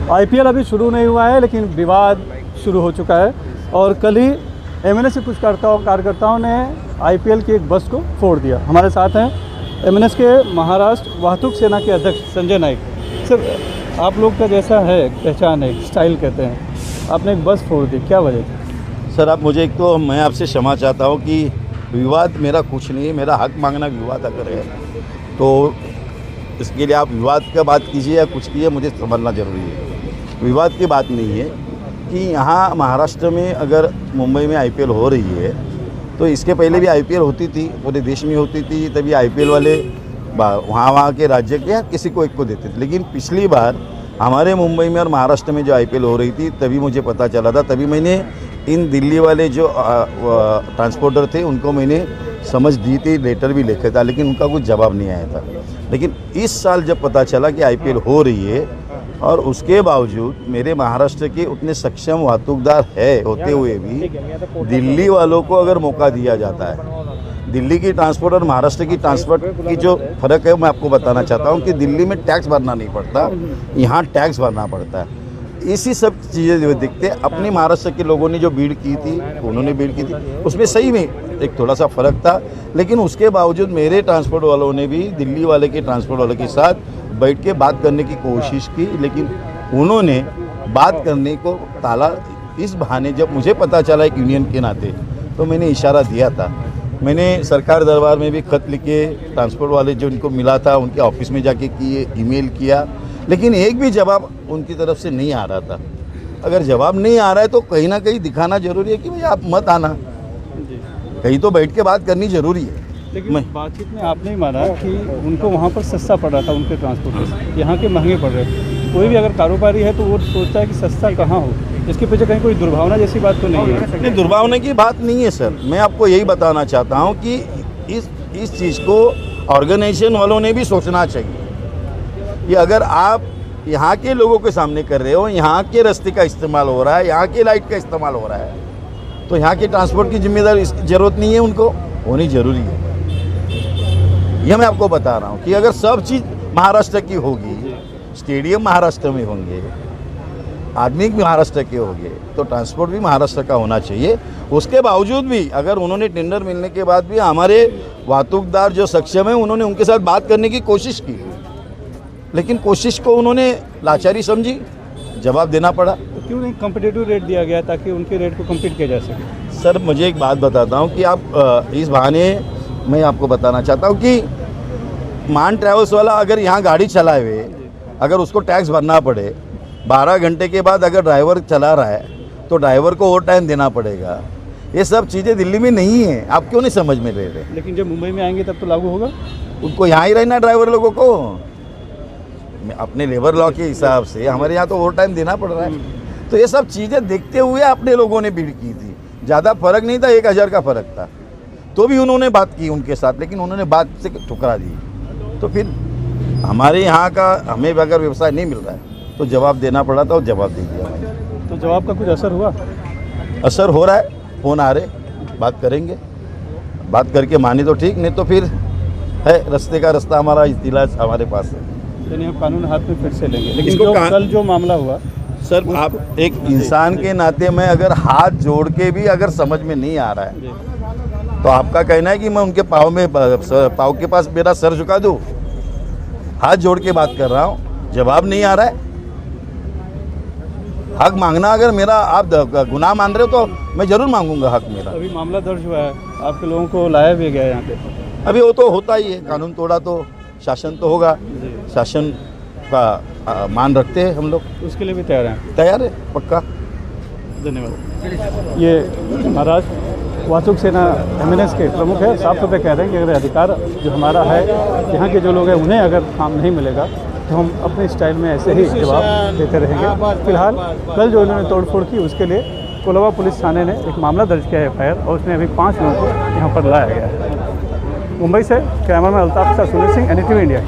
IPL अभी शुरू नहीं हुआ है, लेकिन विवाद शुरू हो चुका है और कल ही एमएनएस के कुछ कार्यकर्ताओं ने आईपीएल की एक बस को फोड़ दिया। हमारे साथ हैं एमएनएस के महाराष्ट्र वाहतुक सेना के अध्यक्ष संजय नाइक। सर, आप लोग का जैसा है पहचान है, स्टाइल कहते हैं, आपने एक बस फोड़ दी, क्या वजह थी? सर, आप मुझे एक तो मैं आपसे क्षमा चाहता हूँ कि विवाद मेरा कुछ नहीं है, मेरा हक मांगना विवाद अगर है तो इसके लिए आप विवाद का बात कीजिए या कुछ कीजिए, मुझे समझना ज़रूरी है। विवाद की बात नहीं है कि यहाँ महाराष्ट्र में अगर मुंबई में आईपीएल हो रही है तो इसके पहले भी आईपीएल होती थी, पूरे देश में होती थी, तभी आईपीएल वाले वहाँ के राज्य के या किसी को एक को देते थे। लेकिन पिछली बार हमारे मुंबई में और महाराष्ट्र में जो आईपीएल हो रही थी तभी मुझे पता चला था, तभी मैंने इन दिल्ली वाले जो ट्रांसपोर्टर थे उनको मैंने समझ दी थी, लेटर भी लिखा था, लेकिन उनका कुछ जवाब नहीं आया था। लेकिन इस साल जब पता चला कि आईपीएल हो रही है और उसके बावजूद मेरे महाराष्ट्र के उतने सक्षम वाहतूकदार है होते हुए भी दिल्ली वालों को अगर मौका दिया जाता है, दिल्ली की ट्रांसपोर्ट और महाराष्ट्र की ट्रांसपोर्ट की जो फ़र्क है मैं आपको बताना चाहता हूँ कि दिल्ली में टैक्स भरना नहीं पड़ता, यहाँ टैक्स भरना पड़ता है। इसी सब चीज़ें जो दिखते अपने महाराष्ट्र के लोगों ने जो भीड़ की थी, उन्होंने भीड़ की थी, उसमें सही में एक थोड़ा सा फ़र्क था, लेकिन उसके बावजूद मेरे ट्रांसपोर्ट वालों ने भी दिल्ली वाले के ट्रांसपोर्ट वालों के साथ बैठ के बात करने की कोशिश की, लेकिन उन्होंने बात करने को टाला। इस बहाने जब मुझे पता चला एक यूनियन के नाते तो मैंने इशारा दिया था, मैंने सरकार दरबार में भी खत लिखे, ट्रांसपोर्ट वाले जो उनको मिला था उनके ऑफिस में जाके किए, ईमेल किया, लेकिन एक भी जवाब उनकी तरफ से नहीं आ रहा था। अगर जवाब नहीं आ रहा है तो कहीं ना कहीं दिखाना जरूरी है कि भाई आप मत आना, कहीं तो बैठ के बात करनी जरूरी है। लेकिन बातचीत में आपने ही माना कि उनको वहाँ पर सस्ता पड़ रहा था, उनके ट्रांसपोर्ट से यहाँ के महंगे पड़ रहे हैं। कोई भी अगर कारोबारी है तो वो सोचता है कि सस्ता कहाँ हो, इसके पीछे कहीं कोई दुर्भावना जैसी बात तो नहीं है? नहीं, दुर्भावना की बात नहीं है सर, मैं आपको यही बताना चाहता हूँ कि इस चीज़ को ऑर्गेनाइजेशन वालों ने भी सोचना चाहिए कि अगर आप यहाँ के लोगों के सामने कर रहे हो, यहाँ के रास्ते का इस्तेमाल हो रहा है, यहाँ के लाइट का इस्तेमाल हो रहा है, तो यहाँ के ट्रांसपोर्ट की जिम्मेदारी ज़रूरत नहीं है, उनको होनी ज़रूरी है। यह मैं आपको बता रहा हूँ कि अगर सब चीज़ महाराष्ट्र की होगी, स्टेडियम महाराष्ट्र में होंगे, आदमी भी महाराष्ट्र के होंगे, तो ट्रांसपोर्ट भी महाराष्ट्र का होना चाहिए। उसके बावजूद भी अगर उन्होंने टेंडर मिलने के बाद भी हमारे वाहतूकदार जो सक्षम है उन्होंने उनके साथ बात करने की कोशिश की, लेकिन कोशिश को उन्होंने लाचारी समझी, जवाब देना पड़ा। तो क्यों नहीं कॉम्पिटिटिव रेट दिया गया ताकि उनके रेट को कम्पीट किया जा सके? सर, मुझे एक बात बताता हूँ कि आप इस बहाने मैं आपको बताना चाहता हूँ कि मान ट्रैवल्स वाला अगर यहाँ गाड़ी चलाए हुए, अगर उसको टैक्स भरना पड़े, 12 घंटे के बाद अगर ड्राइवर चला रहा है तो ड्राइवर को ओवर टाइम देना पड़ेगा। ये सब चीज़ें दिल्ली में नहीं है, आप क्यों नहीं समझ में ले रहे? लेकिन जब मुंबई में आएंगे तब तो लागू होगा। उनको यहाँ ही रहना, ड्राइवर लोगों को अपने लेबर लॉ के हिसाब से हमारे यहाँ तो ओवर टाइम देना पड़ रहा है। तो ये सब चीज़ें देखते हुए अपने लोगों ने भीड़ की थी, ज़्यादा फर्क नहीं था, 1000 का फ़र्क था, तो भी उन्होंने बात की उनके साथ, लेकिन उन्होंने बात से ठुकरा दी। तो फिर हमारे यहाँ का हमें अगर व्यवसाय नहीं मिल रहा है तो जवाब देना पड़ा था और जवाब दे दिया। तो जवाब का कुछ असर हुआ? असर हो रहा है, फ़ोन आ रहे, बात करेंगे, बात करके माने तो ठीक, नहीं तो फिर है रास्ते का रास्ता, हमारा इतिहास हमारे पास है, यानी हम कानून हाथ में फिर से लेंगे। लेकिन कल जो मामला हुआ सर, आप एक इंसान के नाते मैं अगर हाथ जोड़ के भी अगर समझ में नहीं आ रहा है तो आपका कहना है कि मैं उनके पाँव के पास मेरा सर झुका दूं? हाथ जोड़ के बात कर रहा हूं, जवाब नहीं आ रहा है। हक मांगना अगर मेरा आप गुनाह मान रहे हो तो मैं ज़रूर मांगूंगा हक मेरा। अभी मामला दर्ज हुआ है, आपके लोगों को लाया भी गया यहाँ पे। अभी वो तो होता ही है, कानून तोड़ा तो शासन तो होगा, शासन का मान रखते हैं हम लोग, उसके लिए भी तैयार हैं? तैयार है, पक्का। धन्यवाद। ये महाराष्ट्र वाहतुक सेना एमएनएस के प्रमुख है, साफ तौर पर कह रहे हैं कि अगर अधिकार जो हमारा है, यहाँ के जो लोग हैं उन्हें अगर काम नहीं मिलेगा तो हम अपने स्टाइल में ऐसे ही जवाब देते रहेंगे। फिलहाल कल जो इन्होंने तोड़फोड़ की उसके लिए कोलाबा पुलिस थाने ने एक मामला दर्ज किया है FIR, और उसमें अभी 5 लोगों को यहाँ पर लाया गया है। मुंबई से कैमरामैन अल्ताफ के साथ सुनील सिंह, NDTV इंडिया।